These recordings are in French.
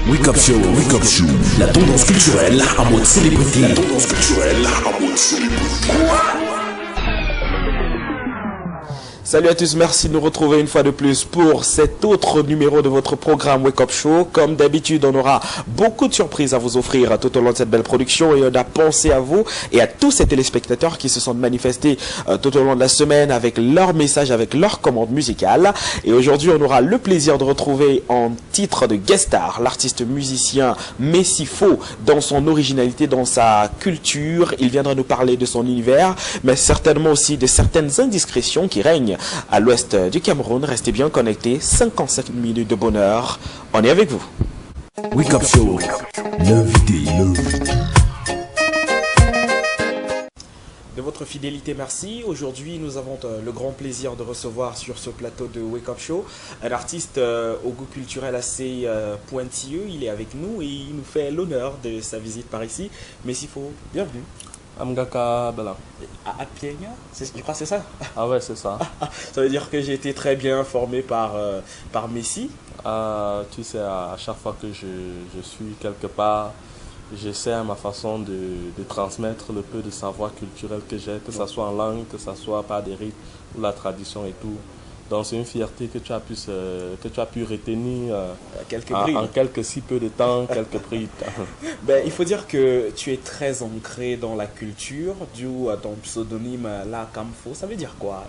Wake Up Show, la tendance culturelle en mode célébrité. Salut à tous, merci de nous retrouver une fois de plus pour cet autre numéro de votre programme Wake Up Show. Comme d'habitude, on aura beaucoup de surprises à vous offrir tout au long de cette belle production et on a pensé à vous et à tous ces téléspectateurs qui se sont manifestés tout au long de la semaine avec leurs messages, avec leurs commandes musicales. Et aujourd'hui, on aura le plaisir de retrouver en titre de guest star l'artiste musicien Messifo dans son originalité, dans sa culture. Il viendra nous parler de son univers, mais certainement aussi de certaines indiscrétions qui règnent à l'ouest du Cameroun. Restez bien connectés, 55 minutes de bonheur, on est avec vous. Wake Up Show, l'invité. De votre fidélité, merci. Aujourd'hui, nous avons le grand plaisir de recevoir sur ce plateau de Wake Up Show un artiste au goût culturel assez pointilleux. Il est avec nous et il nous fait l'honneur de sa visite par ici. Messifo, bienvenue. Amgaka Bala. À Pienya, je crois que c'est ça. Ah ouais, c'est ça. Ça veut dire que j'ai été très bien informé par Messi. Tu sais, à chaque fois que je suis quelque part, j'essaie à ma façon de transmettre le peu de savoir culturel que j'ai, que ce soit en langue, que ce soit par des rites ou la tradition et tout. Donc c'est une fierté que tu as pu retenir en quelques si peu de temps, quelques prix. Il faut dire que tu es très ancré dans la culture, dû à ton pseudonyme Lakamfo. Ça veut dire quoi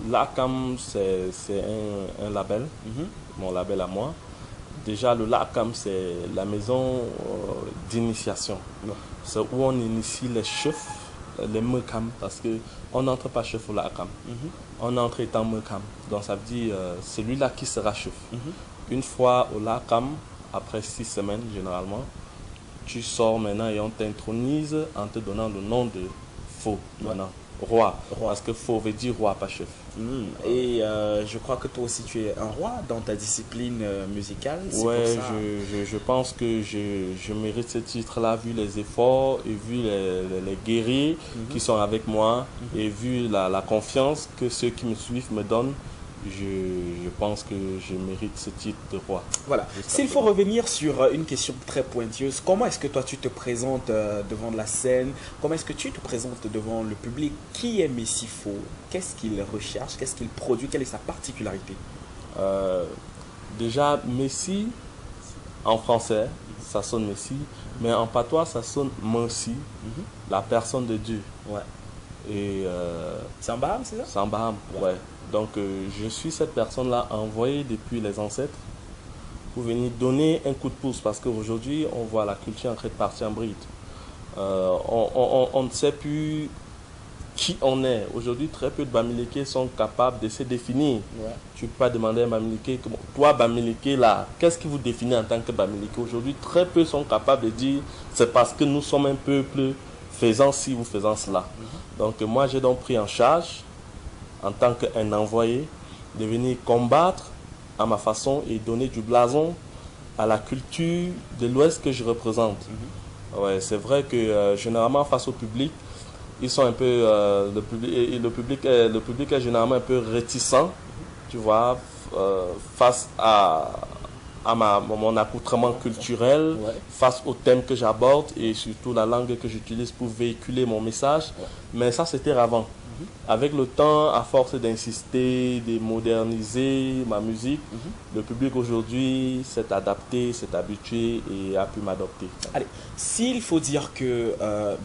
Lakam, c'est un label, mon label à moi. Déjà, le Lakam, c'est la maison d'initiation. C'est où on initie les chefs, les Mekam, parce qu'on n'entre pas chef au Lakam. On entre étant Mekam. Donc ça veut dire celui-là qui sera chef. Une fois au Lakam, après 6 semaines généralement, tu sors maintenant et on t'intronise en te donnant le nom de Fo maintenant. Roi. Parce que Fo veut dire roi, pas chef. Et je crois que toi aussi tu es un roi dans ta discipline musicale. Ouais, je pense que je mérite ce titre-là vu les efforts et vu les guerriers qui sont avec moi et vu la confiance que ceux qui me suivent me donnent. Je pense que je mérite ce titre de roi. Voilà. S'il faut revenir sur une question très pointilleuse, comment est-ce que toi tu te présentes devant la scène? Comment est-ce que tu te présentes devant le public? Qui est Messifo? Qu'est-ce qu'il recherche? Qu'est-ce qu'il produit? Quelle est sa particularité? Déjà, Messi, en français, ça sonne Messi, mais en patois, ça sonne Messi, la personne de Dieu. Ouais. Et c'est en Baham, c'est ça? C'est en Baham, ouais. Donc je suis cette personne-là envoyée depuis les ancêtres pour venir donner un coup de pouce parce qu'aujourd'hui on voit la culture en train de partir en bride. On ne sait plus qui on est. Aujourd'hui très peu de Bamileke sont capables de se définir. Ouais. Tu ne peux pas demander à un Bamileke, toi Bamileke là, qu'est-ce qui vous définit en tant que Bamileke? Aujourd'hui très peu sont capables de dire c'est parce que nous sommes un peuple faisant ci ou faisant cela. Donc moi j'ai donc pris en charge en tant qu'un envoyé, de venir combattre à ma façon et donner du blason à la culture de l'Ouest que je représente. Ouais, c'est vrai que généralement face au public, ils sont un peu le public est généralement un peu réticent, tu vois, face à mon accoutrement culturel, face au thème que j'aborde et surtout la langue que j'utilise pour véhiculer mon message. Mais ça c'était avant. Avec le temps, à force d'insister, de moderniser ma musique, le public aujourd'hui s'est adapté, s'est habitué et a pu m'adopter. Allez, s'il faut dire que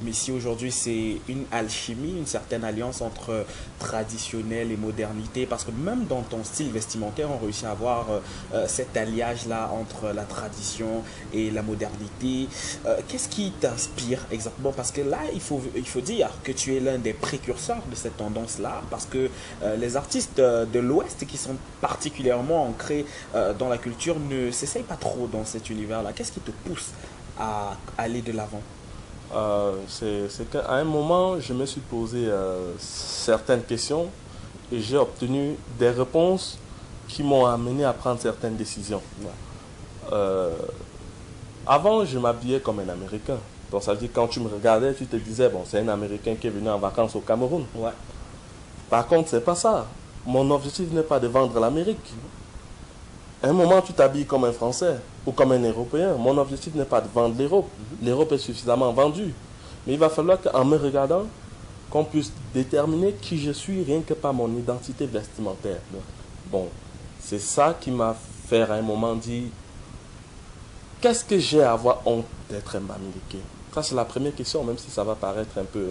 Messi aujourd'hui c'est une alchimie, une certaine alliance entre traditionnel et modernité, parce que même dans ton style vestimentaire, on réussit à avoir cet alliage-là entre la tradition et la modernité. Qu'est-ce qui t'inspire exactement? Parce que là, il faut dire que tu es l'un des précurseurs de cette tendance-là, parce que les artistes de l'Ouest qui sont particulièrement ancrés dans la culture ne s'essayent pas trop dans cet univers-là. Qu'est-ce qui te pousse à aller de l'avant? C'est qu'à un moment, je me suis posé certaines questions et j'ai obtenu des réponses qui m'ont amené à prendre certaines décisions. Avant, je m'habillais comme un Américain. Donc ça veut dire que quand tu me regardais, tu te disais, bon, c'est un Américain qui est venu en vacances au Cameroun. Par contre, c'est pas ça. Mon objectif n'est pas de vendre l'Amérique. À un moment, tu t'habilles comme un Français ou comme un Européen. Mon objectif n'est pas de vendre l'Europe. L'Europe est suffisamment vendue. Mais il va falloir qu'en me regardant, qu'on puisse déterminer qui je suis rien que par mon identité vestimentaire. Bon, c'est ça qui m'a fait à un moment dire, qu'est-ce que j'ai à avoir honte d'être un Bamileke? Ça, c'est la première question, même si ça va paraître un peu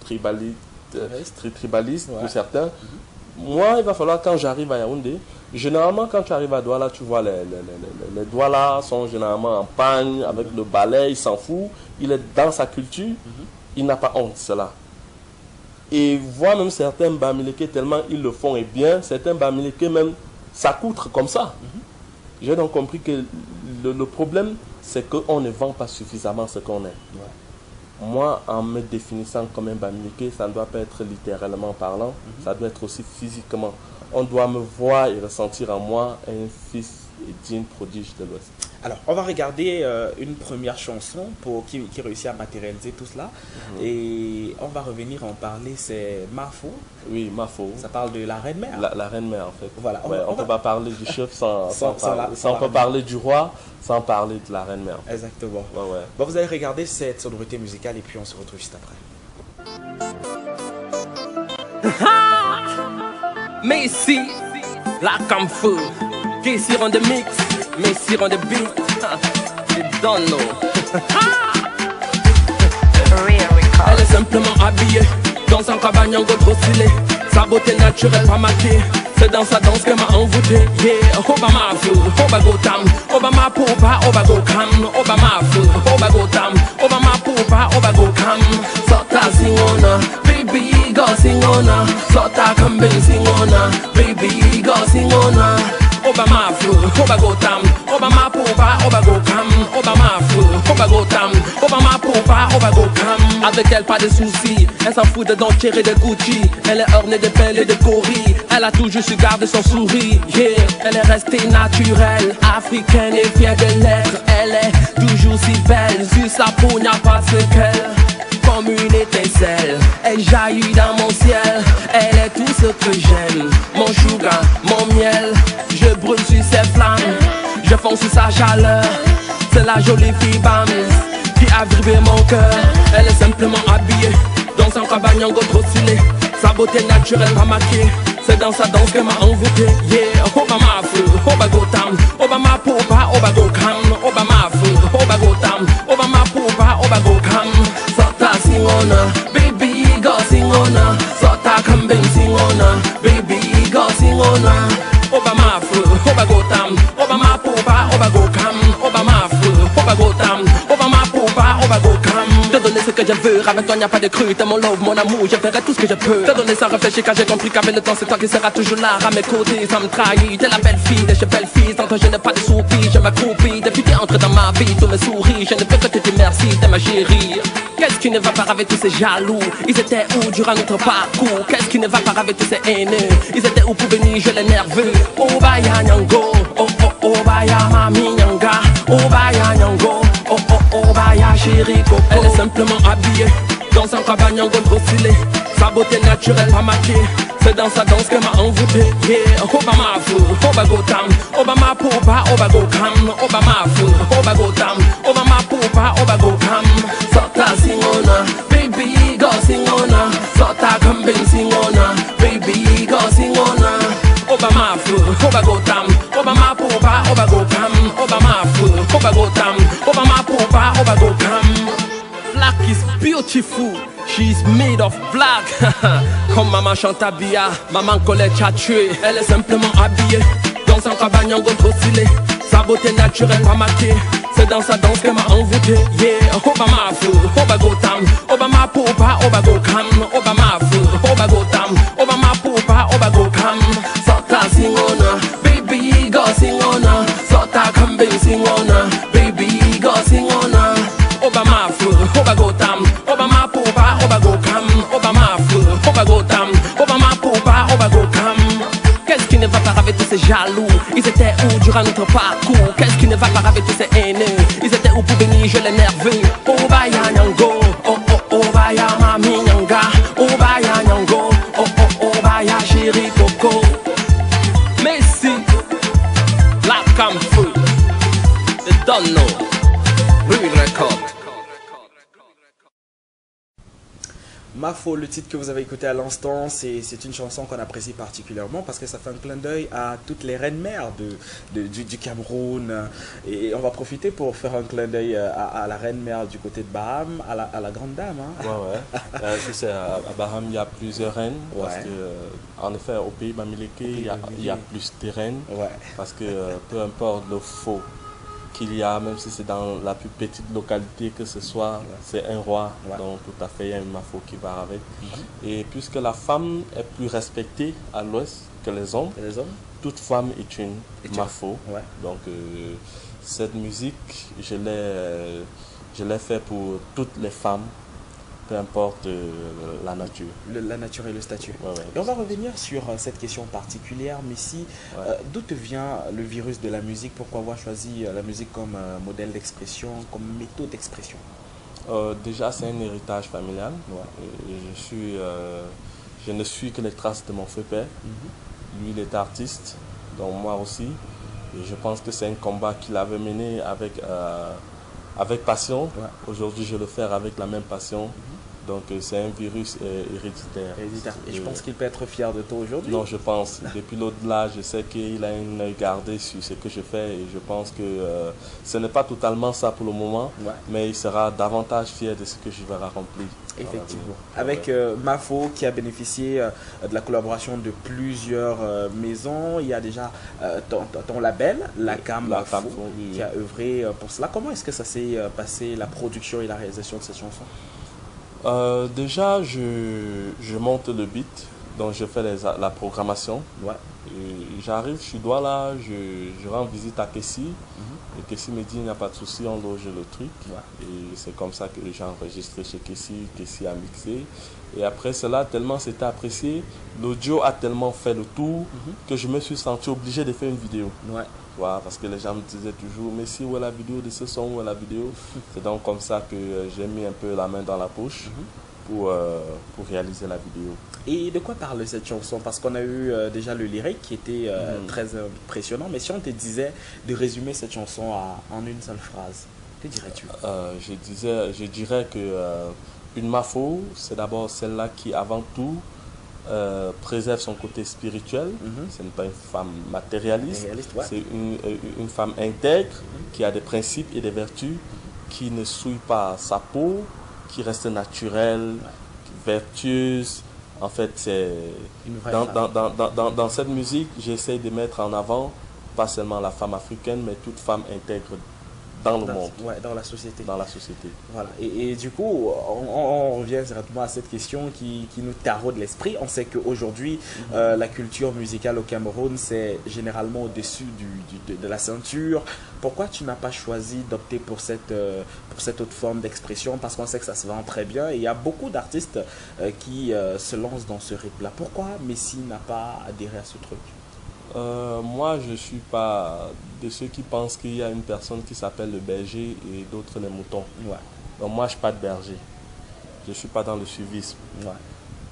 tribaliste pour certains. Moi, il va falloir, quand j'arrive à Yaoundé, généralement, quand tu arrives à Douala, tu vois les Douala sont généralement en pagne, avec le balai, il s'en fout, il est dans sa culture, il n'a pas honte de cela. Et voir même certains Bamileke, tellement ils le font et bien, certains Bamileke même s'accoutrent comme ça. J'ai donc compris que le problème, c'est qu'on ne vend pas suffisamment ce qu'on est. Moi, en me définissant comme un Bamileke, ça ne doit pas être littéralement parlant, ça doit être aussi physiquement. On doit me voir et ressentir en moi un fils digne prodige de l'Ouest. Alors, on va regarder une première chanson qui réussit à matérialiser tout cela. Et on va revenir en parler, c'est Mafo. Oui, Mafo. Ça parle de la reine-mère. La reine-mère, en fait. Voilà. On ne peut pas parler du chef sans parler du roi, sans parler de la reine-mère. Exactement. Ouais. Bon, vous allez regarder cette sonorité musicale et puis on se retrouve juste après. Messi, la Camfou, Casey on the mix, Messi on the beat, you don't know. Elle est simplement habillée dans un cabanyango trop stylé, sa beauté naturelle pas maquée. C'est dans sa danse qu'elle m'a envoûté. Yeah, Obama fou, Obago tam, Obama poupa, Obago cam, Obama fou, Obago tam, Obama poupa, Obago cam. Sota singona, baby go singona, Sota kambe singona, baby go singona. Obama fou, Obago tam, Obama poupa, Obago cam, Obama fou, Obago tam, Obama poupa, Obago cam. Avec elle pas de soucis, elle s'en fout de dentières et de Gucci. Elle est ornée de perles et de coris. Elle a toujours su garder son sourire. Yeah, elle est restée naturelle, africaine et fière de l'être. Elle est toujours si belle, sur sa peau n'y a pas de séquelles. Comme une étincelle, elle jaillit dans mon ciel. Elle est tout ce que j'aime, mon sugar, mon miel. Je brûle sur ses flammes, je fonce sur sa chaleur. C'est la jolie fille Bams qui a vibré mon cœur. Elle est simplement habillée dans un cabanyango trop stylé. Sa beauté naturelle m'a maquée. C'est dans sa danse qu'elle m'a envoûté. Yeah, Obama fou, Obago tam, Obama poupa, Obago cam, Obama fou, Obago tam, Obama poupa, Obago cam. Sota singona, baby go singona, Sota kambe singona, baby go singona. Obama fou, Obago tam, Obama poupa, Obago cam, Obama fou, Obago tam, Obama poupa, Obago cam. Te donner ce que je veux, avec toi n'y a pas de cru. T'es mon love, mon amour, je ferai tout ce que je peux. Te donner sans réfléchir car j'ai compris qu'avec le temps c'est toi qui seras toujours là à mes côtés sans me trahir. T'es la belle fille de chez belle fille, sans toi je n'ai pas de soupir. Je m'accroupis, depuis t'es entré dans ma vie, tous mes sourires. Je ne peux que te dire merci, t'es ma chérie. Qu'est-ce qui ne va pas avec tous ces jaloux? Ils étaient où durant notre parcours? Qu'est-ce qui ne va pas avec tous ces haineux? Ils étaient où pour venir, je les nerveux. Oh baya nyango, oh oh oh baya mami nyanga, oh baya nyango, oh oh oh baya chérie coco. Elle est simplement habillée dans un cabanyango trop stylé. Sa beauté naturelle pas maquée. C'est dans sa danse qu'elle m'a envoûté. Yeah, Obama fou, Obago tam, Obama poupa, Obago cam, Obama fou, Obago tam, Obama poupa, Obago cam. Sota singona, baby go singona, Sota kambe singona, baby go singona. Obama fou, Obago tam, Obama poupa, Obago cam, Obama fou, Obago tam, Obama poupa, Obago cam. Black is beautiful, she's made of black. Comme maman Chantabia, maman Colette a tué. Elle est simplement habillée dans un cabanyango trop stylé. Sa beauté naturelle pas maquée. C'est dans sa danse qu'elle m'a envoûté. Yeah, Obama fou, Obago tam, Obama poupa, Obago cam, Obama fou, Obago tam, Obama poupa, Obago cam. Sota singona, baby go singona, Sota kambe singona, baby go singona. Obama fou, Obago tam, Obama poupa, Obago cam, Obama fou, Obago tam, Obama poupa, Obago cam. Qu'est-ce qui ne va pas avec tous ces jaloux? Ils étaient où durant notre parcours? Qu'est-ce qui ne va pas avec tous ces haineux? Ils étaient où pour venir, je les nerveux. Obaya nyango, oh oh oh baya mami nyanga, Obaya nyango, oh oh oh baya chérie coco. Messi, don't know. Real record. Mafo, le titre que vous avez écouté à l'instant, c'est une chanson qu'on apprécie particulièrement parce que ça fait un clin d'œil à toutes les reines-mères du Cameroun. Et on va profiter pour faire un clin d'œil à la reine-mère du côté de Baham, à la grande dame. Hein. Ouais. Je sais, à Baham, il y a plusieurs reines. Parce Ouais. que, en effet, au pays Bamileke, il y a plus de reines. Ouais. Parce que peu importe le faux qu'il y a, même si c'est dans la plus petite localité que ce soit, c'est un roi. Ouais. Donc tout à fait, il y a une mafo qui va avec. Et puisque la femme est plus respectée à l'ouest que les hommes, Et les hommes? toute femme est une une- mafo. Ouais. Donc cette musique, je l'ai fait pour toutes les femmes, peu importe la nature. La nature et le statut. Ouais. Et on va revenir sur cette question particulière, Messi. D'où te vient le virus de la musique? Pourquoi avoir choisi la musique comme modèle d'expression, comme méthode d'expression? Déjà, c'est un héritage familial. Ouais. Je ne suis que les traces de mon père. Lui, il est artiste, donc moi aussi. Et je pense que c'est un combat qu'il avait mené avec passion. Ouais. Aujourd'hui, je le fais avec la même passion. Donc, c'est un virus héréditaire. Et je pense qu'il peut être fier de toi aujourd'hui. Non, je pense. Depuis l'au-delà, je sais qu'il a un œil gardé sur ce que je fais et je pense que ce n'est pas totalement ça pour le moment, Ouais. mais il sera davantage fier de ce que je vais accomplir. Effectivement. Ouais. Avec Mafo qui a bénéficié de la collaboration de plusieurs maisons. Il y a déjà ton label, la Cam La Mafo, Cam, oui. qui a œuvré pour cela. Comment est-ce que ça s'est passé, la production et la réalisation de cette chanson? Déjà, je monte le beat, donc je fais la programmation. Ouais. Et j'arrive, je suis là, je rends visite à Kessie. Et Kessie me dit, il n'y a pas de souci, on loge le truc. Ouais. Et c'est comme ça que j'ai enregistré chez Kessie, Kessie a mixé. Et après cela, tellement c'était apprécié, l'audio a tellement fait le tour que je me suis senti obligé de faire une vidéo. Ouais. Voilà, parce que les gens me disaient toujours, mais si, où est la vidéo de ce son, où est la vidéo? C'est donc comme ça que j'ai mis un peu la main dans la poche pour réaliser la vidéo. Et de quoi parle cette chanson? Parce qu'on a eu déjà le lyrique qui était très impressionnant. Mais si on te disait de résumer cette chanson en une seule phrase, que dirais-tu? Je dirais que une mafo, c'est d'abord celle-là qui, avant tout, préserve son côté spirituel. Ce n'est pas une femme matérialiste, Ouais. c'est une femme intègre qui a des principes et des vertus, qui ne souille pas sa peau, qui reste naturelle, vertueuse. En fait, c'est Une vraie dans cette musique, j'essaie de mettre en avant pas seulement la femme africaine, mais toute femme intègre dans le monde, Ouais, dans la société. dans la société. Voilà. Et du coup, on revient directement à cette question qui nous taraude l'esprit. On sait qu'aujourd'hui, la culture musicale au Cameroun, c'est généralement au-dessus de la ceinture. Pourquoi tu n'as pas choisi d'opter pour cette autre forme d'expression? Parce qu'on sait que ça se vend très bien et il y a beaucoup d'artistes qui se lancent dans ce rythme-là. Pourquoi Messi n'a pas adhéré à ce truc? Moi, je ne suis pas de ceux qui pensent qu'il y a une personne qui s'appelle le berger et d'autres les moutons. Ouais. Donc moi, je ne suis pas de berger. Je ne suis pas dans le suivisme. Ouais.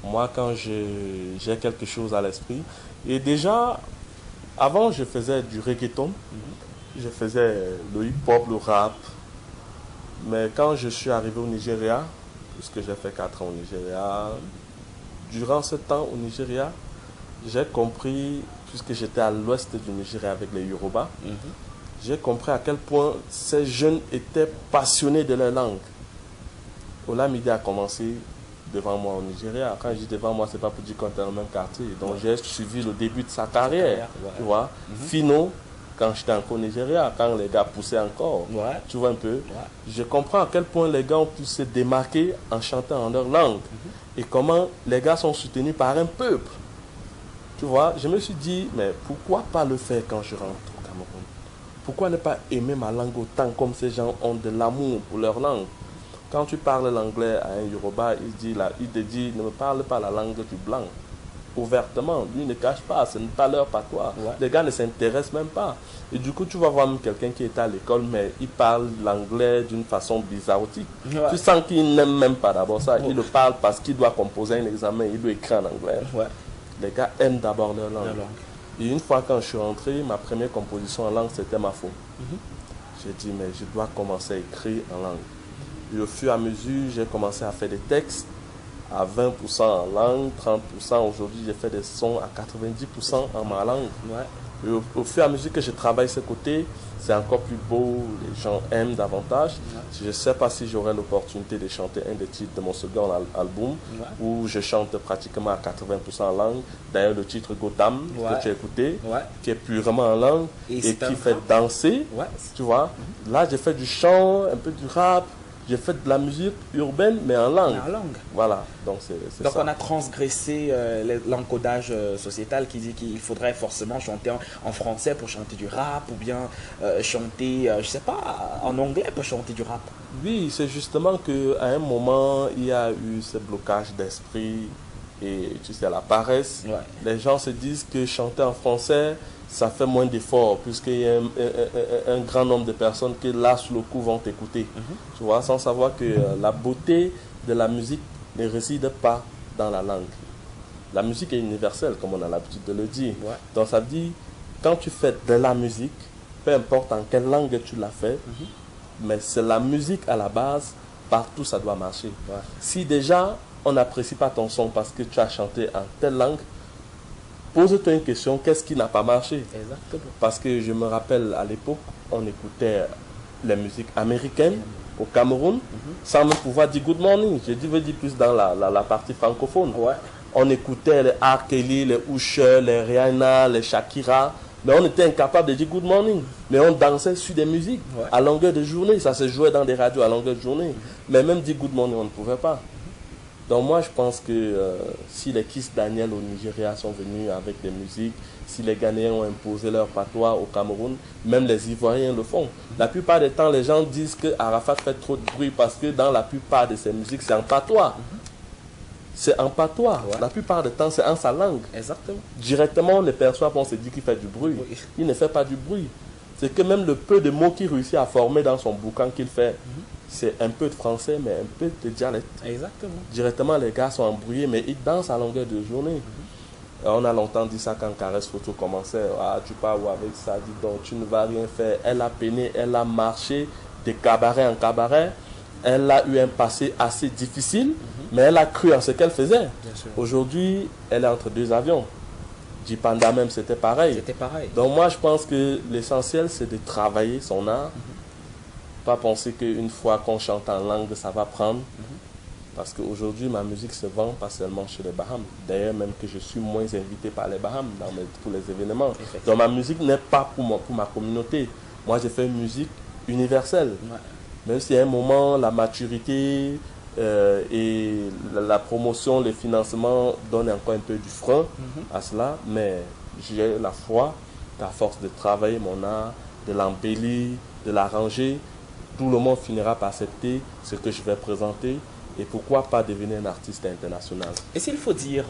Moi, quand j'ai quelque chose à l'esprit, et déjà, avant, je faisais du reggaeton, je faisais le hip-hop, le rap. Mais quand je suis arrivé au Nigeria, puisque j'ai fait 4 ans au Nigeria, durant ce temps au Nigeria, j'ai compris, puisque j'étais à l'ouest du Nigeria avec les Yoruba, j'ai compris à quel point ces jeunes étaient passionnés de leur langue. Olamide a commencé devant moi au Nigeria. Quand je dis devant moi, c'est pas pour dire qu'on était dans le même quartier. Donc j'ai suivi le début de sa carrière. Tu vois. Fino, quand j'étais encore au Nigeria, quand les gars poussaient encore. Ouais. Tu vois un peu. Je comprends à quel point les gars ont pu se démarquer en chantant en leur langue. Et comment les gars sont soutenus par un peuple. Tu vois, je me suis dit, mais pourquoi pas le faire quand je rentre au Cameroun? Pourquoi ne pas aimer ma langue autant comme ces gens ont de l'amour pour leur langue? Quand tu parles l'anglais à un Yoruba, il te dit, ne me parle pas la langue du blanc. Ouvertement, lui ne cache pas, ce n'est pas leur patois. Ouais. Les gars ne s'intéressent même pas. Et du coup, tu vas voir même quelqu'un qui est à l'école, mais il parle l'anglais d'une façon bizarrotique. Ouais. Tu sens qu'il n'aime même pas d'abord ça. Il le parle parce qu'il doit composer un examen, il doit écrire en anglais. Ouais. Les gars aiment d'abord leur langue. La langue. Et une fois quand je suis rentré, ma première composition en langue, c'était Mafo. J'ai dit, mais je dois commencer à écrire en langue. Et au fur et à mesure, j'ai commencé à faire des textes à 20% en langue, 30%. Aujourd'hui, j'ai fait des sons à 90% en ma langue. Ouais. Et au fur et à mesure que je travaille ce côté, c'est encore plus beau, les gens aiment davantage. Ouais. Je ne sais pas si j'aurai l'opportunité de chanter un des titres de mon second album, où je chante pratiquement à 80% en langue. D'ailleurs, le titre Gotham, que tu as écouté, qui est purement en langue et qui fait danser. Tu vois, là, j'ai fait du chant, un peu du rap. J'ai fait de la musique urbaine, mais en langue. Voilà, donc c'est ça. Donc on a transgressé l'encodage sociétal qui dit qu'il faudrait forcément chanter en français pour chanter du rap, ou bien chanter, je sais pas, en anglais pour chanter du rap. Oui, c'est justement qu'à un moment, il y a eu ce blocage d'esprit et tu sais, la paresse. Ouais. Les gens se disent que chanter en français, ça fait moins d'efforts, puisqu'il y a un grand nombre de personnes qui, là, sous le coup, vont t'écouter. Tu vois, sans savoir que la beauté de la musique ne réside pas dans la langue. La musique est universelle, comme on a l'habitude de le dire. Ouais. Donc, ça veut dire, quand tu fais de la musique, peu importe en quelle langue tu l'as fait, mais c'est la musique à la base, partout ça doit marcher. Ouais. Si déjà, on n'apprécie pas ton son parce que tu as chanté en telle langue, pose-toi une question, qu'est-ce qui n'a pas marché? Exactement. Parce que je me rappelle à l'époque, on écoutait les musiques américaines au Cameroun sans même pouvoir dire good morning. Je veux dire plus dans la partie francophone. Ouais. On écoutait les R. Kelly, les Usher, les Rihanna, les Shakira, mais on était incapable de dire good morning. Mais on dansait sur des musiques à longueur de journée. Ça se jouait dans des radios à longueur de journée. Mais même dire good morning, on ne pouvait pas. Donc moi je pense que si les Kiss Daniel au Nigeria sont venus avec des musiques, si les Ghanéens ont imposé leur patois au Cameroun, même les Ivoiriens le font. La plupart des temps, les gens disent que Arafat fait trop de bruit parce que dans la plupart de ses musiques, c'est en patois. C'est en patois. La plupart du temps, c'est en sa langue. Exactement. Directement, on le perçoit, on se dit qu'il fait du bruit. Il ne fait pas du bruit. C'est que même le peu de mots qu'il réussit à former dans son bouquin qu'il fait, c'est un peu de français, mais un peu de dialecte. Exactement. Directement, les gars sont embrouillés, mais ils dansent à longueur de journée. On a longtemps dit ça quand Caresse Photo commençait. Ah, tu pars avec ça, dis donc, tu ne vas rien faire. Elle a peiné, elle a marché de cabaret en cabaret. Elle a eu un passé assez difficile, mais elle a cru en ce qu'elle faisait. Aujourd'hui, elle est entre deux avions. Jipanda même, c'était pareil. C'était pareil. Donc moi, je pense que l'essentiel, c'est de travailler son art. Pas penser qu'une fois qu'on chante en langue, ça va prendre. Parce qu'aujourd'hui, ma musique se vend pas seulement chez les Bahamas. D'ailleurs, même que je suis moins invité par les Bahamas dans tous les événements. Donc ma musique n'est pas pour ma communauté. Moi, j'ai fait une musique universelle. Même si à un moment, la maturité et la promotion, le financement donnent encore un peu du frein à cela. Mais j'ai la foi qu'à force de travailler mon art, de l'embellir, de l'arranger, tout le monde finira par accepter ce que je vais présenter. Et pourquoi pas devenir un artiste international? Et s'il faut dire,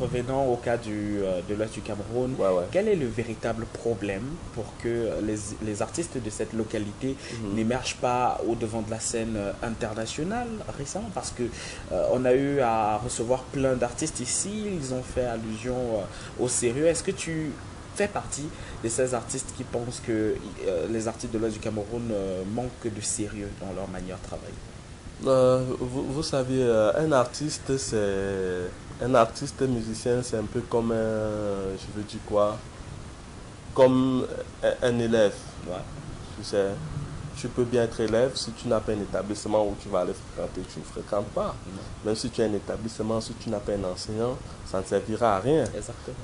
revenant au cas de l'Ouest du Cameroun, quel est le véritable problème pour que les artistes de cette localité n'émergent pas au devant de la scène internationale récemment? Parce que on a eu à recevoir plein d'artistes ici, ils ont fait allusion au sérieux. Est-ce que tu fais partie de ces artistes qui pensent que les artistes de l'Ouest du Cameroun manquent de sérieux dans leur manière de travailler? Vous savez, un artiste musicien, c'est un peu comme je veux dire quoi, comme un élève. Tu sais, tu peux bien être élève, si tu n'as pas un établissement où tu vas aller fréquenter, tu ne fréquentes pas. Même si tu as un établissement, si tu n'as pas un enseignant, ça ne servira à rien.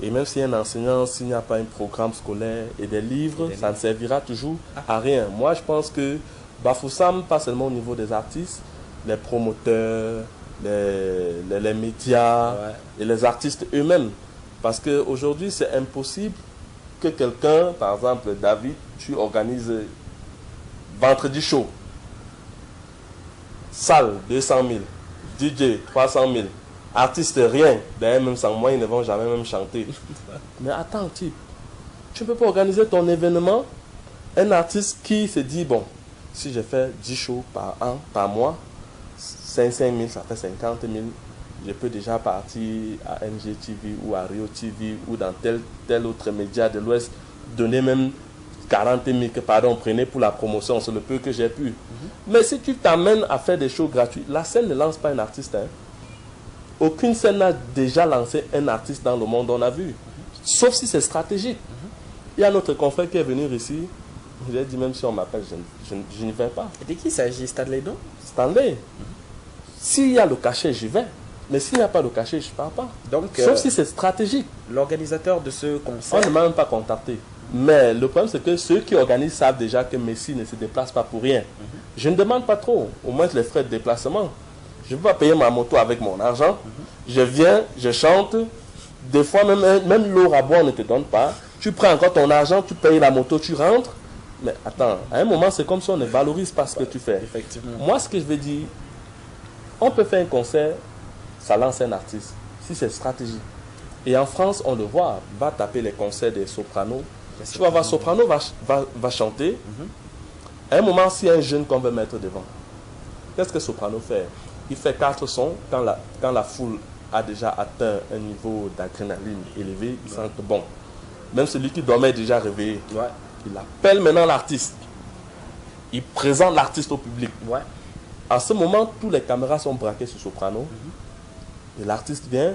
Et même si un enseignant, s'il n'y a pas un programme scolaire et des livres, ça ne servira toujours à rien. Moi, je pense que Bafoussam, pas seulement au niveau des artistes, les promoteurs, les médias et les artistes eux-mêmes. Parce qu'aujourd'hui, c'est impossible que quelqu'un, par exemple David, tu organises vendredi show, salle 200 000, DJ 300 000, artistes rien, d'ailleurs même sans moi, ils ne vont jamais même chanter. Mais attends, tu ne peux pas organiser ton événement, un artiste qui se dit, bon, si je fais 10 shows par an, par mois, 500 000, ça fait 50 000. Je peux déjà partir à NGTV ou à Rio TV ou dans tel autre média de l'Ouest, donner même 40 000 que, pardon, prenez pour la promotion, c'est le peu que j'ai pu. Mais si tu t'amènes à faire des shows gratuits, la scène ne lance pas un artiste. Hein. Aucune scène n'a déjà lancé un artiste dans le monde, on a vu. Sauf si c'est stratégique. Il y a notre confrère qui est venu ici. Je lui ai dit, même si on m'appelle, je n'y vais pas. Et de qui s'agit Stanley donc? Stanley. S'il y a le cachet, j'y vais. Mais s'il n'y a pas de cachet, je ne pars pas. Donc, sauf si c'est stratégique. L'organisateur de ce concert... On ne m'a même pas contacté. Mais le problème, c'est que ceux qui organisent savent déjà que Messi ne se déplace pas pour rien. Je ne demande pas trop, au moins les frais de déplacement. Je ne peux pas payer ma moto avec mon argent. Je viens, je chante. Des fois, même l'eau à boire ne te donne pas. Tu prends encore ton argent, tu payes la moto, tu rentres. Mais attends, à un moment, c'est comme si on ne valorise pas ce que tu fais. Effectivement. Moi, ce que je veux dire, on peut faire un concert, ça lance un artiste, si c'est stratégique. Et en France, on le voit, va taper les concerts des sopranos. Tu vas voir, soprano va chanter. À un moment, s'il y a un jeune qu'on veut mettre devant, qu'est-ce que soprano fait? Il fait 4 sons. Quand la foule a déjà atteint un niveau d'adrénaline élevé, il sent que bon. Même celui qui dormait est déjà réveillé. Ouais. Il appelle maintenant l'artiste. Il présente l'artiste au public. Ouais. À ce moment, tous les caméras sont braquées sur soprano. Et l'artiste vient.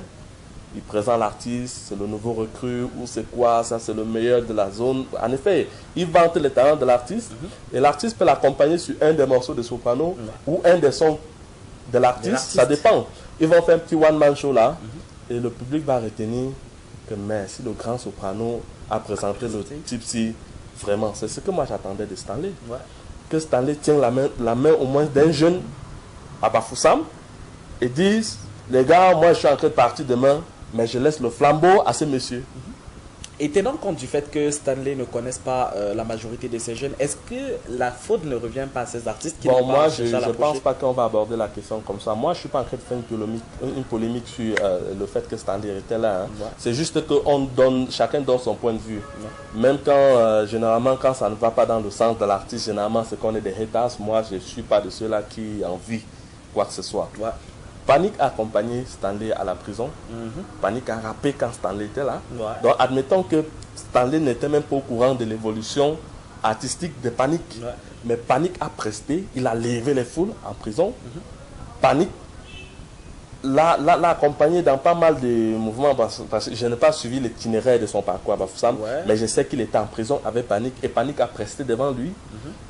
Il présente l'artiste, c'est le nouveau recrue, ou c'est quoi, ça c'est le meilleur de la zone. En effet, il vante les talents de l'artiste, et l'artiste peut l'accompagner sur un des morceaux de soprano, ou un des sons de l'artiste, ça dépend. Ils vont faire un petit one-man show là, et le public va retenir que mais si le grand soprano a présenté le type-ci, vraiment, c'est ce que moi j'attendais de Stanley. Ouais. Que Stanley tienne la main au moins d'un jeune à Bafoussam, et dise, les gars, moi je suis en train de partir demain, mais je laisse le flambeau à ce monsieur. Et tenant compte du fait que Stanley ne connaisse pas la majorité de ces jeunes, est-ce que la faute ne revient pas à ces artistes qui bon, n'ont moi, pas je ne pense pas qu'on va aborder la question comme ça. Moi, je ne suis pas en train de faire une polémique sur le fait que Stanley était là. Hein. Ouais. C'est juste que chacun donne son point de vue. Ouais. Même quand, généralement, quand ça ne va pas dans le sens de l'artiste, généralement, c'est qu'on est des haters. Moi, je ne suis pas de ceux-là qui envient quoi que ce soit. Ouais. Panic a accompagné Stanley à la prison. Panic a rappé quand Stanley était là. Ouais. Donc, admettons que Stanley n'était même pas au courant de l'évolution artistique de Panic. Ouais. Mais Panic a presté, il a levé les foules en prison. Panic l'a accompagné dans pas mal de mouvements parce que je n'ai pas suivi l'itinéraire de son parcours à Bafoussam, mais je sais qu'il était en prison avec Panic et Panic a presté devant lui.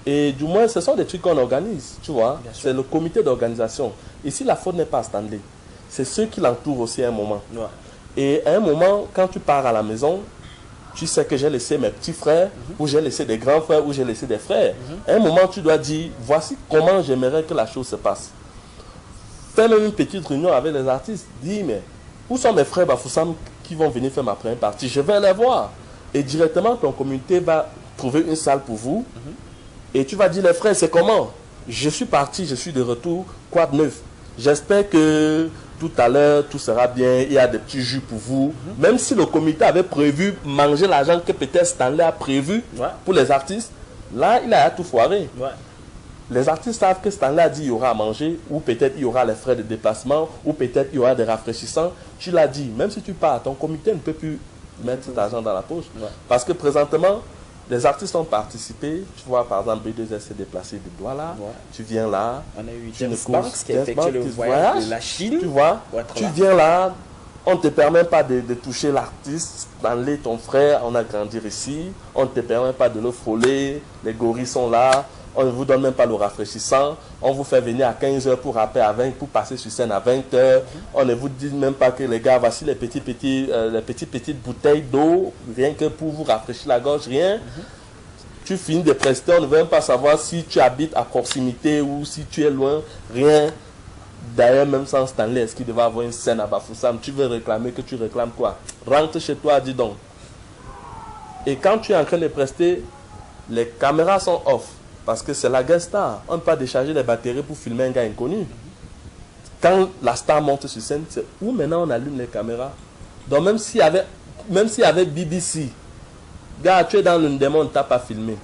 Et du moins, ce sont des trucs qu'on organise, tu vois. C'est le comité d'organisation. Ici, la faute n'est pas à Stanley. C'est ceux qui l'entourent aussi à un moment. Ouais. Et à un moment, quand tu pars à la maison, tu sais que j'ai laissé mes petits frères, ou j'ai laissé des grands frères, ou j'ai laissé des frères. À un moment, tu dois dire, voici comment j'aimerais que la chose se passe. Fais même une petite réunion avec les artistes. Dis, mais où sont mes frères Bafoussam qui vont venir faire ma première partie? Je vais les voir. Et directement, ton communauté va trouver une salle pour vous. Et tu vas dire, les frères, c'est comment? Je suis parti, je suis de retour. Quoi de neuf? J'espère que tout à l'heure, tout sera bien. Il y a des petits jus pour vous. Même si le comité avait prévu manger l'argent que peut-être Stanley a prévu pour les artistes, là, il a tout foiré. Ouais. Les artistes savent que Stanley a dit qu'il y aura à manger, ou peut-être il y aura les frais de déplacement, ou peut-être il y aura des rafraîchissants. Tu l'as dit, même si tu pars, ton comité ne peut plus mettre cet argent dans la poche. Ouais. Parce que présentement, les artistes ont participé. Tu vois, par exemple, B2S s'est déplacé de Douala. Ouais. Tu viens là. On a eu James Banks qui a effectué le voyage de la Chine. Tu vois, tu viens là. On ne te permet pas de toucher l'artiste. Stanley, ton frère, on a grandi ici. On ne te permet pas de le frôler. Les gorilles sont là. On ne vous donne même pas le rafraîchissant. On vous fait venir à 15h pour rapper à 20, pour passer sur scène à 20h. On ne vous dit même pas que les gars, voici les petites bouteilles d'eau, rien que pour vous rafraîchir la gorge, rien. Tu finis de prester, on ne veut même pas savoir si tu habites à proximité ou si tu es loin, rien. D'ailleurs, même sans Stanley, est-ce qu'il devait avoir une scène à Bafoussam? Tu veux réclamer que tu réclames quoi? Rentre chez toi, dis donc. Et quand tu es en train de prester, les caméras sont off. Parce que c'est la guest star. On ne peut pas décharger les batteries pour filmer un gars inconnu. Quand la star monte sur scène, c'est où maintenant on allume les caméras. Donc même s'il y avait BBC, gars, tu es dans le démon, on ne t'a pas filmé.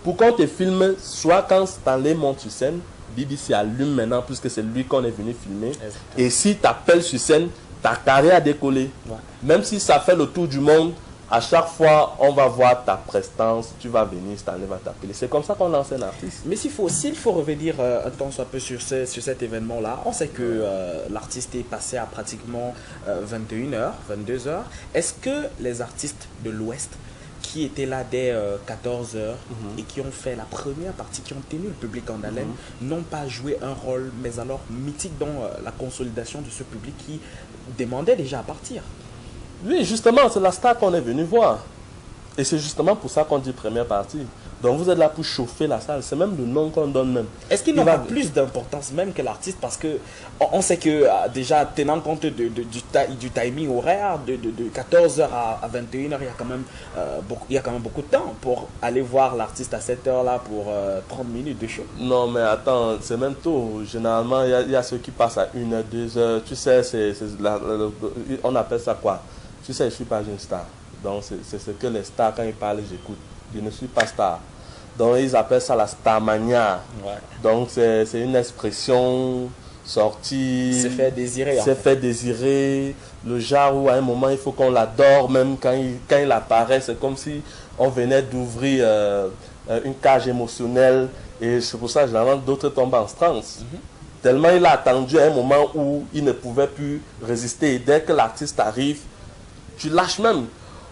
Pour qu'on te filme, soit quand Stanley monte sur scène, BBC allume maintenant puisque c'est lui qu'on est venu filmer. Exactement. Et si tu appelles sur scène, ta carrière a décollé. Ouais. Même si ça fait le tour du monde, À chaque fois, on va voir ta prestance, tu vas venir, cette année va t'appeler. C'est comme ça qu'on lance un artiste. Mais s'il faut revenir un temps soit peu sur cet événement-là, on sait que l'artiste est passé à pratiquement 21h, 22h. Est-ce que les artistes de l'Ouest qui étaient là dès 14h et qui ont fait la première partie, qui ont tenu le public en haleine, n'ont pas joué un rôle, mais alors mythique dans la consolidation de ce public qui demandait déjà à partir? Oui, justement, c'est la star qu'on est venu voir. Et c'est justement pour ça qu'on dit première partie. Donc vous êtes là pour chauffer la salle. C'est même le nom qu'on donne même. Est-ce qu'il n'a pas plus d'importance même que l'artiste? Parce que on sait que déjà, tenant compte du timing horaire, de 14h à 21h, il y a quand même beaucoup de temps pour aller voir l'artiste à cette heure-là pour 30 minutes de show. Non, mais attends, c'est même tôt. Généralement, il y a ceux qui passent à 1h, 2h. Tu sais, on appelle ça quoi? Tu sais, je ne suis pas une star. Donc c'est ce que les stars, quand ils parlent, j'écoute. Je ne suis pas star. Donc ils appellent ça la starmania. Ouais. Donc c'est une expression sortie. C'est fait désirer. C'est fait désirer. Le genre où à un moment il faut qu'on l'adore, même quand il apparaît. C'est comme si on venait d'ouvrir une cage émotionnelle. Et c'est pour ça que généralement d'autres tombent en transe. Tellement il a attendu à un moment où il ne pouvait plus résister. Et dès que l'artiste arrive, tu lâches même.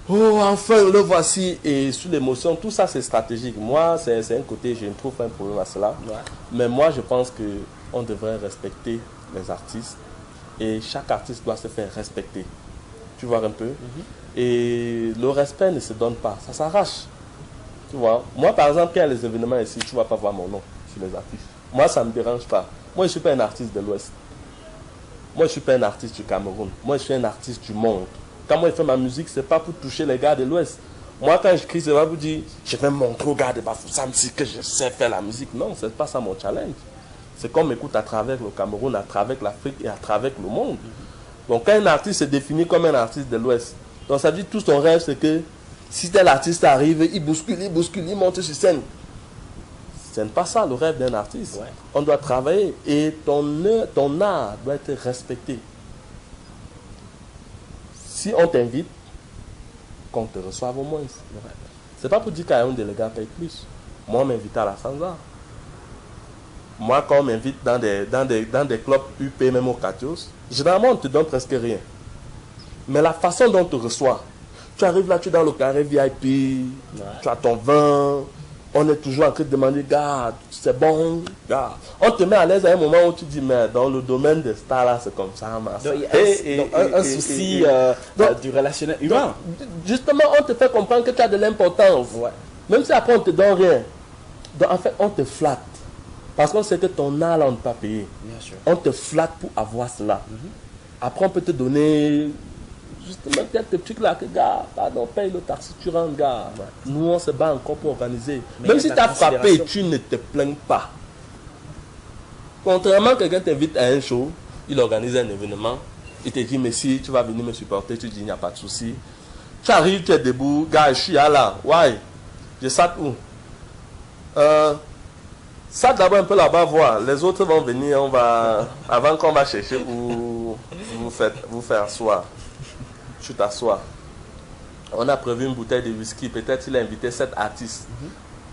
Oh, enfin, le voici. Et sur l'émotion, tout ça, c'est stratégique. Moi, c'est un côté, je ne trouve pas un problème à cela. Ouais. Mais moi, je pense qu'on devrait respecter les artistes. Et chaque artiste doit se faire respecter. Tu vois un peu. Et le respect ne se donne pas. Ça s'arrache. Tu vois. Moi, par exemple, quand il y a les événements ici, tu ne vas pas voir mon nom sur les affiches. Moi, ça ne me dérange pas. Moi, je ne suis pas un artiste de l'Ouest. Moi, je ne suis pas un artiste du Cameroun. Moi, je suis un artiste du monde. Quand moi je fais ma musique, ce n'est pas pour toucher les gars de l'Ouest. Moi, quand j'écris, c'est pas pour dire je vais montrer aux gars de Bafoussam que je sais faire la musique. Non, ce n'est pas ça mon challenge. C'est qu'on m'écoute à travers le Cameroun, à travers l'Afrique et à travers le monde. Donc, quand un artiste se définit comme un artiste de l'Ouest, donc ça veut dire tout son rêve, c'est que si tel artiste arrive, il bouscule, il monte sur scène. Ce n'est pas ça le rêve d'un artiste. Ouais. On doit travailler et ton art doit être respecté. Si on t'invite, qu'on te reçoive au moins. C'est pas pour dire qu'un délégué paye plus. Moi, on m'invite à la Sansa. Moi, quand on m'invite dans des clubs UP, même au Catios, généralement, on ne te donne presque rien. Mais la façon dont on te reçoit, tu arrives là, tu es dans le carré VIP, tu as ton vin, on est toujours en train de demander, gars, c'est bon, gars. On te met à l'aise à un moment où tu dis, mais dans le domaine des stars, là, c'est comme ça. Un souci du relationnel humain. Justement, on te fait comprendre que tu as de l'importance. Ouais. Même si après, on ne te donne rien. Donc, en fait, on te flatte. Parce qu'on sait que ton art, là, on ne peut pas payer. Bien sûr. On te flatte pour avoir cela. Après, on peut te donner... Justement, quelques trucs là que, gars, pardon, paye le taxi, tu rentres, gars. Ouais. Nous, on se bat encore pour organiser. Mais même si tu as frappé, tu ne te plains pas. Contrairement, quelqu'un t'invite à un show, il organise un événement, il te dit, mais si tu vas venir me supporter, tu dis, il n'y a pas de souci. Tu arrives, tu es debout, gars, je suis là. Ouais, je saute où? Ça d'abord un peu là-bas voir. Les autres vont venir, avant qu'on va chercher où vous faire asseoir. Tu t'assois. On a prévu une bouteille de whisky. Peut-être il a invité 7 artistes.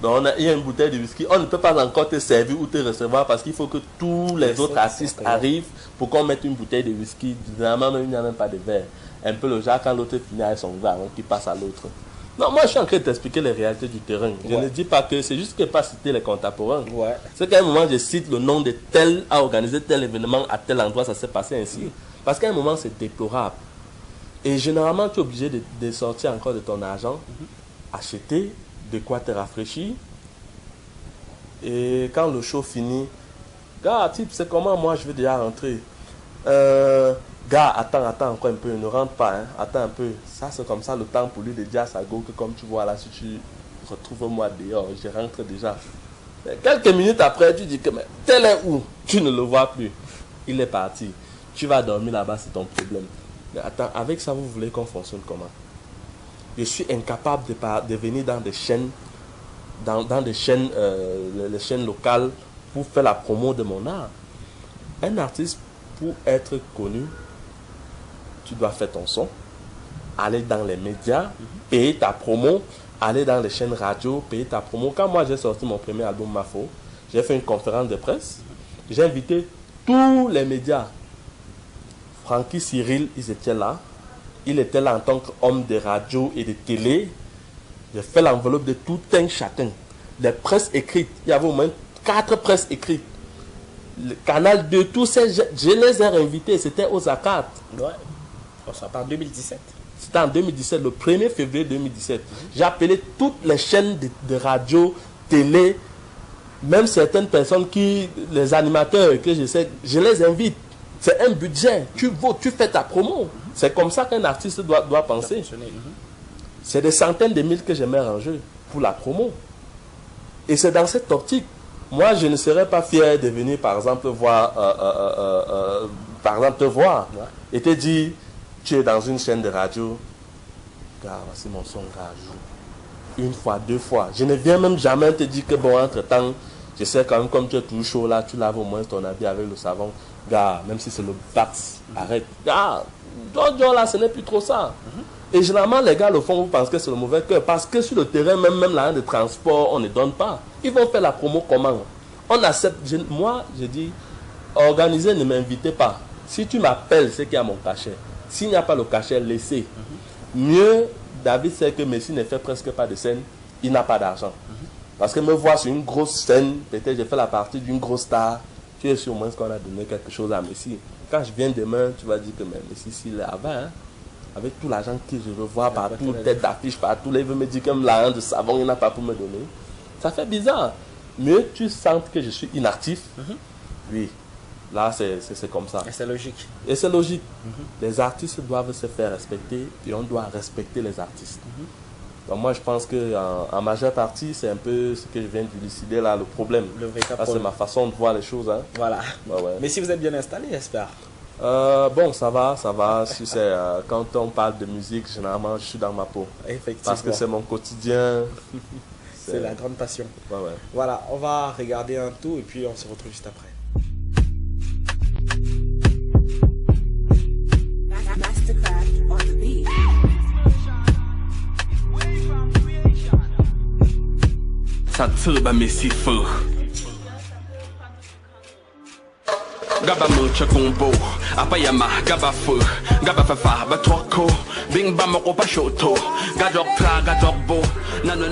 Donc il y a une bouteille de whisky. On ne peut pas encore te servir ou te recevoir parce qu'il faut que tous les autres artistes arrivent pour qu'on mette une bouteille de whisky. Généralement, il n'y a même pas de verre. Un peu le genre quand l'autre finit avec son verre avant qu'il passe à l'autre. Non, moi je suis en train de t'expliquer les réalités du terrain. Je ne dis pas que c'est juste que pas citer les contemporains. Ouais. C'est qu'à un moment je cite le nom de tel a organisé tel événement à tel endroit, ça s'est passé ainsi. Parce qu'à un moment c'est déplorable. Et généralement tu es obligé de sortir encore de ton argent, acheter de quoi te rafraîchir. Et quand le show finit, gars, type, c'est comment moi je vais déjà rentrer. Gars, attends encore un peu, ne rentre pas, hein. Attends un peu. Ça, c'est comme ça le temps pour lui de dire à sa go que comme tu vois là, si tu retrouves moi dehors, je rentre déjà. Mais quelques minutes après, tu dis que mais tel est où? Tu ne le vois plus. Il est parti. Tu vas dormir là-bas, c'est ton problème. Mais attends, avec ça, vous voulez qu'on fonctionne comment? Je suis incapable de venir dans des chaînes, les chaînes locales pour faire la promo de mon art. Un artiste, pour être connu, tu dois faire ton son, aller dans les médias, payer ta promo, aller dans les chaînes radio, payer ta promo. Quand moi j'ai sorti mon premier album Mafo, j'ai fait une conférence de presse. J'ai invité tous les médias. Francky, Cyril, ils étaient là. Il était là en tant qu'homme de radio et de télé. J'ai fait l'enveloppe de tout un chacun. Les presses écrites, il y avait au moins 4 presses écrites. Le canal 2, tous ces, je les ai invités, c'était aux ACAT. Ouais. Oh, ça part en 2017. C'était en 2017, le 1er février 2017. J'ai appelé toutes les chaînes de radio, télé, même certaines personnes les animateurs que je sais, je les invite. C'est un budget, tu votes, tu fais ta promo. C'est comme ça qu'un artiste doit penser. C'est des centaines de mille que je mets en jeu pour la promo. Et c'est dans cette optique. Moi, je ne serais pas fier de venir, par exemple, te voir et te dire, tu es dans une chaîne de radio, gars, voici mon son, gars, joue. Une fois, 2 fois. Je ne viens même jamais te dire que, bon, entre-temps, je sais quand même, comme tu es tout chaud là, tu laves au moins ton habit avec le savon. Gars, même si c'est le Bax, arrête. Gars, là, ce n'est plus trop ça. Et généralement, les gars le font, vous pensez que c'est le mauvais cœur. Parce que sur le terrain, même l'argent de transport, on ne donne pas. Ils vont faire la promo comment? On accepte. Moi, je dis, organisez, ne m'invitez pas. Si tu m'appelles, c'est qu'il y a mon cachet. S'il n'y a pas le cachet, laissez. Mieux, David sait que Messi ne fait presque pas de scène. Il n'a pas d'argent. Parce que me voir sur une grosse scène, peut-être j'ai fait la partie d'une grosse star. Tu es sûr au moins qu'on a donné quelque chose à Messi. Quand je viens demain, tu vas dire que Messi, s'il est avant, hein, avec tout l'argent que je revois partout, tête d'affiche partout, là, il veut me dire que l'argent de savon, il n'a pas pour me donner. Ça fait bizarre. Mieux tu sens que je suis inactif. Oui, là c'est comme ça. Et c'est logique. Et c'est logique. Les artistes doivent se faire respecter et on doit respecter les artistes. Donc moi je pense qu'en majeure partie, c'est un peu ce que je viens d'élucider là, le problème. C'est ma façon de voir les choses. Hein. Voilà. Ouais. Mais si vous êtes bien installé, j'espère. Bon, ça va. Si quand on parle de musique, généralement, je suis dans ma peau. Effectivement. Parce que c'est mon quotidien. C'est la grande passion. Ouais. Voilà, on va regarder un tout et puis on se retrouve juste après. Mastercraft on the beat. Ça tire ba Messi feu. Gaba mucha combo, apayama, gaba feu, gaba fafa, ba troko, bing ba moko pa shoto, gadok tra, gadok bo, nano,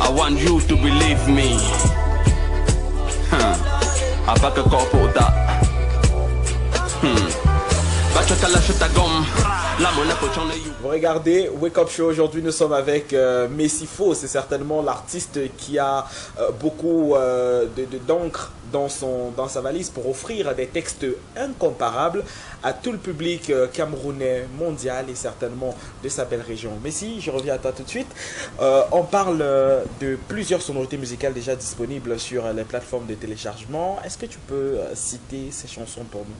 I want you to believe me. I back a couple that. Vous regardez Wake Up Show, aujourd'hui nous sommes avec Messifo, c'est certainement l'artiste qui a beaucoup d'encre dans sa valise pour offrir des textes incomparables à tout le public camerounais, mondial et certainement de sa belle région. Messi, je reviens à toi tout de suite. On parle de plusieurs sonorités musicales déjà disponibles sur les plateformes de téléchargement. Est-ce que tu peux citer ces chansons pour nous?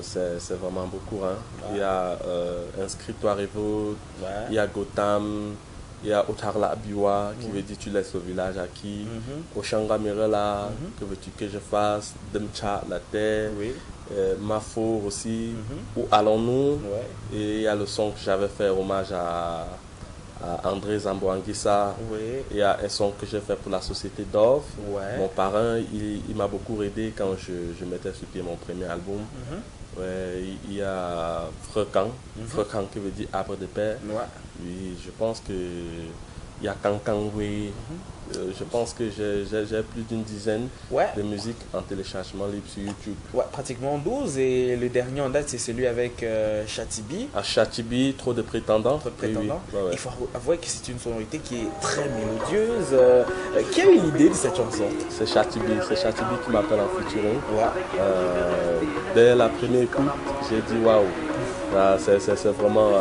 C'est vraiment beaucoup. Hein. Ouais. Il y a Inscris-toi Revo, il y a Gotham, il y a Otarla Abiwa qui veut dire tu laisses le village à qui, Oshanga Mirela, que veux-tu que je fasse, Demcha la terre, Mafo aussi, Où allons-nous, et il y a le son que j'avais fait hommage à André Zamboanguissa. Il y a un son que j'ai fait pour la société Dove. Mon parrain, il m'a beaucoup aidé quand je mettais sur pied mon premier album. Il y a Frecan, Frecan qui veut dire arbre de paix. Oui, je pense que il y a Kankangwe. Je pense que j'ai plus d'une dizaine de musiques en téléchargement libre sur YouTube. Ouais, pratiquement 12. Et le dernier en date, c'est celui avec Chatibi. À Chatibi, trop de prétendants. Oui. Ouais. Il faut avouer que c'est une sonorité qui est très mélodieuse. Qui a eu l'idée de cette chanson? C'est Chatibi qui m'appelle en featuring. Ouais. Dès la première écoute, j'ai dit waouh, c'est vraiment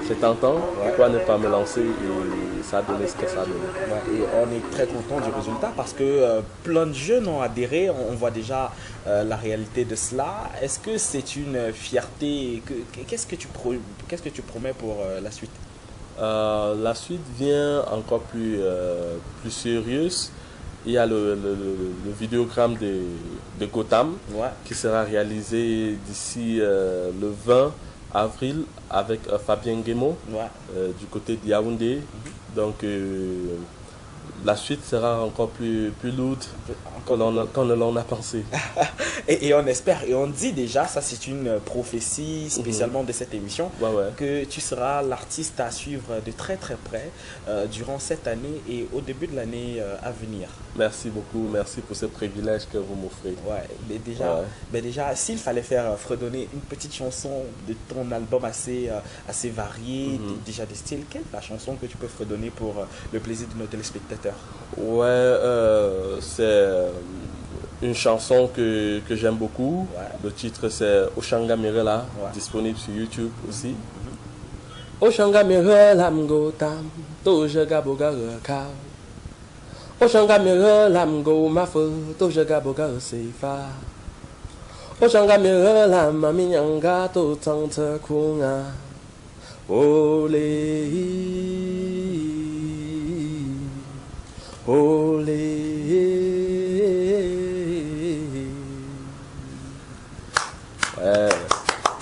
c'est tentant. Pourquoi ne pas me lancer, et ça a donné ce que ça a donné. Ouais, et on est très content du résultat parce que plein de jeunes ont adhéré. On voit déjà la réalité de cela. Est-ce que c'est une fierté? Qu'est-ce que tu promets pour la suite? La suite vient encore plus sérieuse. Il y a le vidéogramme de Gotham qui sera réalisé d'ici le 20 avril avec Fabien Guémo du côté de Yaoundé. Donc la suite sera encore plus lourde qu'on ne l'on a pensé. et on espère, et on dit déjà, ça c'est une prophétie spécialement de cette émission, que tu seras l'artiste à suivre de très très près durant cette année et au début de l'année à venir. Merci beaucoup, merci pour ce privilège que vous m'offrez. Mais déjà, s'il fallait faire fredonner une petite chanson de ton album assez varié, déjà de style, quelle est la chanson que tu peux fredonner pour le plaisir de nos téléspectateurs? C'est une chanson que j'aime beaucoup. Le titre c'est Oshanga Mirela, disponible sur YouTube aussi. Oshanga Mirela mgo tam, toja gaboga ka. Oshanga Mirela mgo mafo, toja gaboga seifa. Oshanga Mirela mami nyanga to tante kunga. Olé.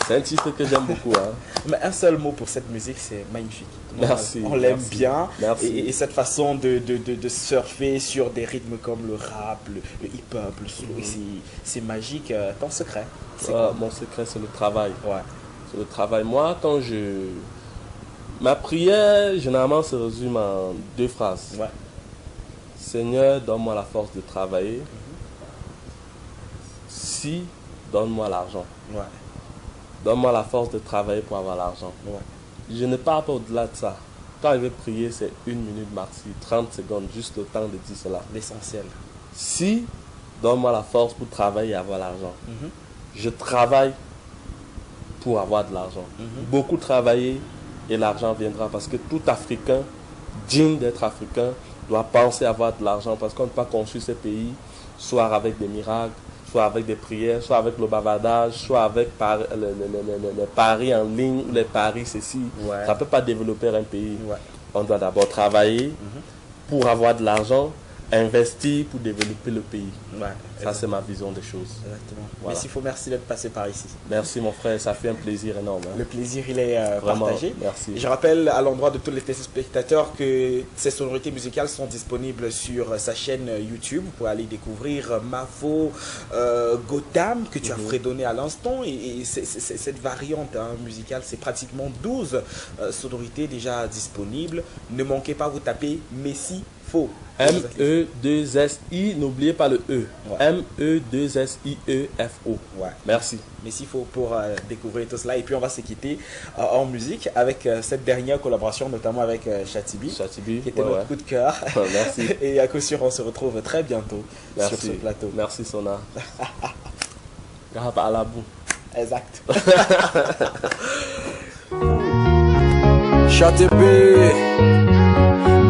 C'est un titre que j'aime beaucoup. Mais un seul mot pour cette musique, c'est magnifique. Merci. On l'aime bien. Merci. Et cette façon de surfer sur des rythmes comme le rap, le hip-hop, le slow, c'est magique. Ton secret? Mon secret, c'est le travail. C'est le travail. Moi, ma prière, généralement, se résume en 2 phrases. Seigneur, donne-moi la force de travailler. Si, donne-moi l'argent. Donne-moi la force de travailler pour avoir l'argent. Je ne pars pas au-delà de ça. Quand je vais prier, c'est 1 minute maxi, 30 secondes, juste le temps de dire cela. L'essentiel. Si, donne-moi la force pour travailler et avoir l'argent. Je travaille pour avoir de l'argent. Beaucoup travailler et l'argent viendra parce que tout Africain, digne d'être Africain, doit penser avoir de l'argent parce qu'on n'a pas conçu ce pays soit avec des miracles, soit avec des prières, soit avec le bavardage, soit avec les paris en ligne ou les paris ceci. Ça ne peut pas développer un pays. On doit d'abord travailler pour avoir de l'argent, investir pour développer le pays. Ça, c'est ma vision des choses. Voilà. Merci d'être passé par ici. Merci mon frère, ça fait un plaisir énorme. Le plaisir, il est partagé. Merci. Je rappelle à l'endroit de tous les téléspectateurs que ces sonorités musicales sont disponibles sur sa chaîne YouTube. Vous pouvez aller découvrir Mavo Gotham que tu as fredonné à l'instant. Et cette variante musicale, c'est pratiquement 12 sonorités déjà disponibles. Ne manquez pas, vous tapez Messi Faux. M-E-2-S-I, n'oubliez pas le E. M-E-2-S-I-E-F-O. Merci. Messi Faux pour découvrir tout cela. Et puis on va se quitter en musique avec cette dernière collaboration, notamment avec Chatibi, qui était notre coup de cœur. Merci. Et à coup sûr, on se retrouve très bientôt sur ce plateau. Merci Sona. À la boue. Exact. Chatibi,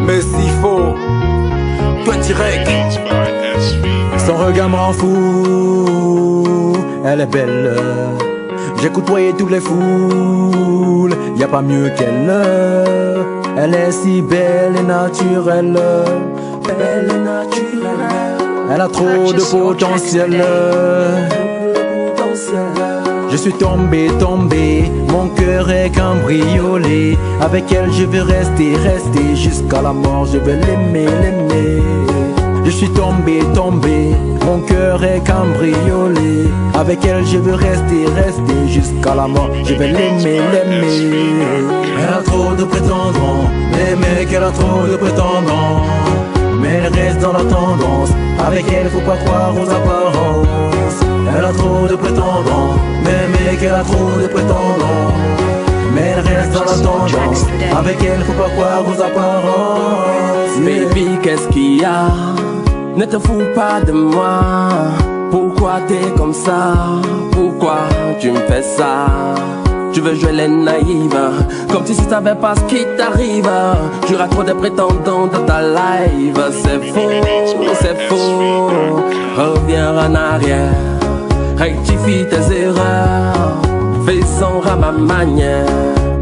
Messi Faux, toi direct. Son regard me rend fou, elle est belle. J'ai côtoyé tous les foules, y a pas mieux qu'elle. Elle est si belle et naturelle. Belle et naturelle. Elle a trop de potentiel. Je suis tombé, mon cœur est cambriolé. Avec elle je veux rester jusqu'à la mort, je veux l'aimer. Je suis tombé, mon cœur est cambriolé. Avec elle je veux rester jusqu'à la mort, je veux l'aimer. Elle a trop de prétendants, les mecs, elle a trop de prétendants. Mais elle reste dans la tendance, avec elle faut pas croire aux apparences. Elle a trop de prétendants, mais mec, elle a trop de prétendants. Mais elle reste dans la tendance, avec elle faut pas croire aux apparences. Baby, qu'est-ce qu'il y a? Ne te fous pas de moi. Pourquoi t'es comme ça? Pourquoi tu me fais ça? Tu veux jouer les naïves, comme si tu savais pas ce qui t'arrive. Tu auras trop de prétendants dans ta live. C'est faux, reviens en arrière. Rectifie tes erreurs, fais son à ma manière.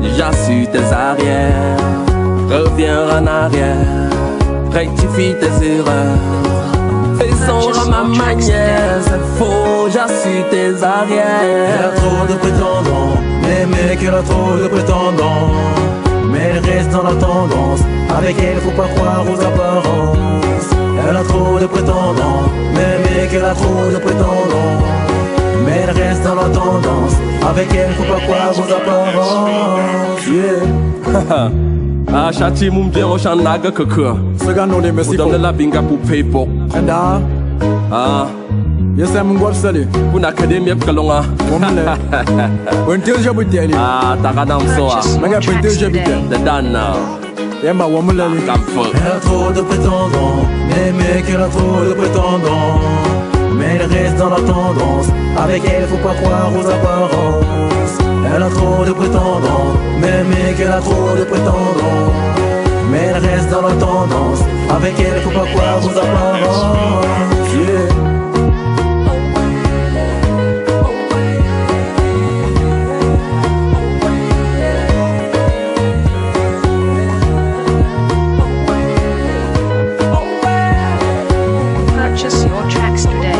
Déjà su tes arrières. Reviens en arrière, rectifie tes erreurs. Fais son à ma manière. C'est faux, j'ai su tes arrières. Elle a trop de prétendants, les mecs, elle a trop de prétendants. Mais elle reste dans la tendance, avec elle faut pas croire aux apparences. Elle a trop de prétendants, mais mec, elle a trop de prétendants. Mais elle reste dans la tendance, avec elle faut pas croire aux apparences. Yeah. Ah, chati mum bien au chanaga kaka. Segano les merci Pour donner la binga pour paper. Enda. Ah, Yes, I'm going to sali. Una academia kalonga. Until you with Danny. Ah, tagadam soa. Manga until you with Danny. The done now. Yamba Wamulali. Come for. Elle a trop de prétendants, les mecs, elle a trop de prétendants. Mais elle reste dans la tendance, avec elle faut pas croire aux apparences. Elle a trop de prétendants, mais mec, elle a trop de prétendants. Mais elle reste dans la tendance, avec elle faut pas croire aux apparences. Yeah. Purchase your tracks today.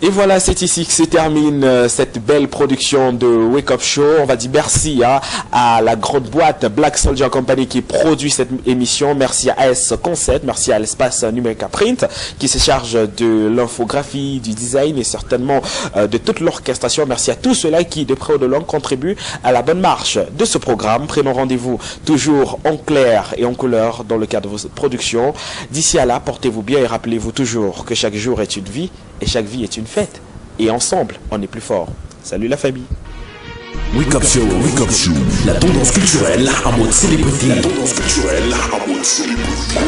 Et voilà, c'est ici que se termine cette belle production de Wake Up Show. On va dire merci à la grande boîte Black Soldier Company qui produit cette émission. Merci à AS Concept, merci à l'espace numérique Print qui se charge de l'infographie, du design et certainement de toute l'orchestration. Merci à tous ceux-là qui, de près ou de loin, contribuent à la bonne marche de ce programme. Prenons rendez-vous toujours en clair et en couleur dans le cadre de vos productions. D'ici à là, portez-vous bien et rappelez-vous toujours que chaque jour est une vie et chaque vie est une fête. Et ensemble, on est plus fort. Salut la famille. Wake Up Show, la tendance culturelle en mode célébrité. La tendance culturelle en mode célébrité.